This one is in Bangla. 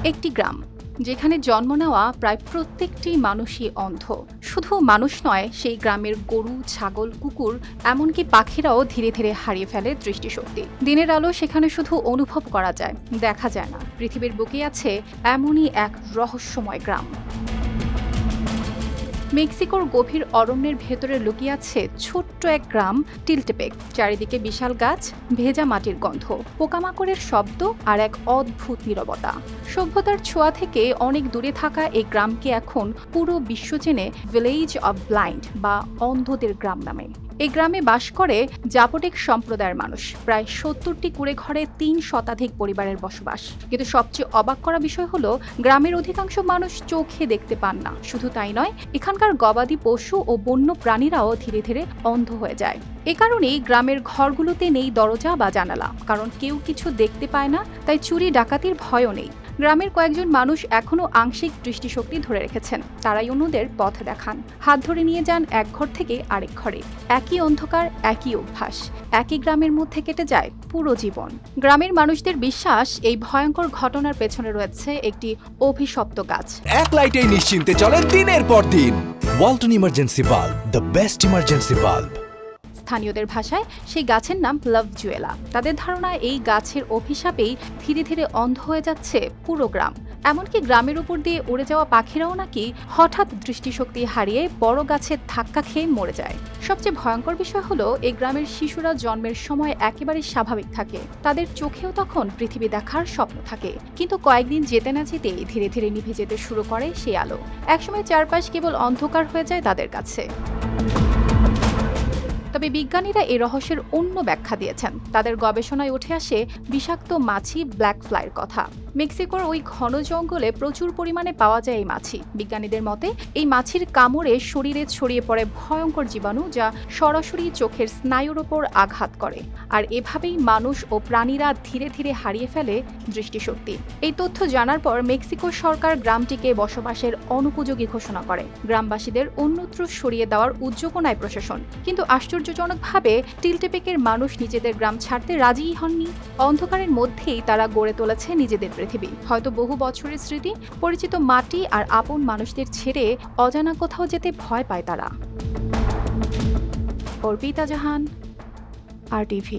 একটি গ্রাম যেখানে জন্ম নেওয়া প্রায় প্রত্যেকটি মানুষই অন্ধ। শুধু মানুষ নয়, সেই গ্রামের গরু, ছাগল, কুকুর, এমনকি পাখিরাও ধীরে ধীরে হারিয়ে ফেলে দৃষ্টিশক্তি। দিনের আলো সেখানে শুধু অনুভব করা যায়, দেখা যায় না। পৃথিবীর বুকে আছে এমনই এক রহস্যময় গ্রাম। মেক্সিকোর গভীর অরণ্যের ভেতরে লুকিয়ে আছে ছোট্ট এক গ্রাম, টিলটেপেক। চারিদিকে বিশাল গাছ, ভেজা মাটির গন্ধ, পোকামাকড়ের শব্দ আর এক অদ্ভুত নীরবতা। সভ্যতার ছোঁয়া থেকে অনেক দূরে থাকা এই গ্রামকে এখন পুরো বিশ্ব চেনে ভিলেজ অব ব্লাইন্ড বা অন্ধদের গ্রাম নামে। এই গ্রামে বাস করে জাপোটেক সম্প্রদায়ের মানুষ। প্রায় ৭০টি কুঁড়ে ঘরে ৩ শতাধিক পরিবারের বসবাস। কিন্তু সবচেয়ে অবাক করা বিষয় হলো, গ্রামের অধিকাংশ মানুষ চোখে দেখতে পান না। শুধু তাই নয়, এখানকার গবাদি পশু ও বন্য প্রাণীরাও ধীরে ধীরে অন্ধ হয়ে যায়। এ কারণেই গ্রামের ঘরগুলোতে নেই দরজা বা জানালা, কারণ কেউ কিছু দেখতে পায় না, তাই চুরি ডাকাতির ভয়ও নেই। গ্রামের কয়েকজন মানুষ এখনও আংশিক দৃষ্টিশক্তি ধরে রেখেছেন। তারাই অন্যদের পথ দেখান, হাত ধরে নিয়ে যান এক ঘর থেকে আরেক ঘরে। একই অন্ধকার, একই অভ্যাস, একই গ্রামের মধ্যে কেটে যায় পুরো জীবন। গ্রামের মানুষদের বিশ্বাস, এই ভয়ঙ্কর ঘটনার পেছনে রয়েছে একটি অভিশপ্ত গাছ। এক লাইটেই নিশ্চিন্তে চলে দিনের পর দিন। Walton emergency bulb, the best emergency bulb. স্থানীয়দের ভাষায় সেই গাছের নাম লাভ জুয়েলা। তাদের ধারণা, এই গাছের অভিশাপেই ধীরে ধীরে অন্ধ হয়ে যাচ্ছে পুরো গ্রাম। এমনকি গ্রামের উপর দিয়ে উড়ে যাওয়া পাখিরাও নাকি হঠাৎ দৃষ্টিশক্তি হারিয়ে বড় গাছের ধাক্কা খেয়ে মরে যায়। সবচেয়ে ভয়ঙ্কর বিষয় হলো, এই গ্রামের শিশুরা জন্মের সময় একেবারে স্বাভাবিক থাকে। তাদের চোখেও তখন পৃথিবী দেখার স্বপ্ন থাকে। কিন্তু কয়েকদিন যেতে না যেতেই ধীরে ধীরে নিভে যেতে শুরু করে সেই আলো। একসময় চারপাশ কেবল অন্ধকার হয়ে যায় তাদের কাছে। তবে বিজ্ঞানীরা এই রহস্যের অন্য ব্যাখ্যা দিয়েছেন। তাদের গবেষণায় উঠে আসে বিষাক্ত মাছি ব্ল্যাক ফ্লাইয়ের কথা। মেক্সিকোর ওই ঘন জঙ্গলে প্রচুর পরিমাণে পাওয়া যায় এই মাছি। বিজ্ঞানীদের মতে, এই মাছির কামড়ে শরীরে ছড়িয়ে পড়ে ভয়ঙ্কর জীবাণু, যা সরাসরি চোখের স্নায়ুর ওপর আঘাত করে। আর এভাবেই মানুষ ও প্রাণীরা ধীরে ধীরে হারিয়ে ফেলে দৃষ্টিশক্তি। এই তথ্য জানার পর মেক্সিকো সরকার গ্রামটিকে বসবাসের অনুপযোগী ঘোষণা করে। গ্রামবাসীদের অন্যত্র সরিয়ে দেওয়ার উদ্যোগও নেয় প্রশাসন। কিন্তু আশ্চর্যজনকভাবে টিলটেপেকের মানুষ নিজেদের গ্রাম ছাড়তে রাজিই হননি। অন্ধকারের মধ্যেই তারা গড়ে তুলেছে নিজেদের পৃথিবী। হয়তো বহু বছরের স্মৃতি, পরিচিত মাটি আর আপন মানুষদের ছেড়ে অজানা কোথাও যেতে ভয় পায় তারা। অর্পিতা জাহান, RTV।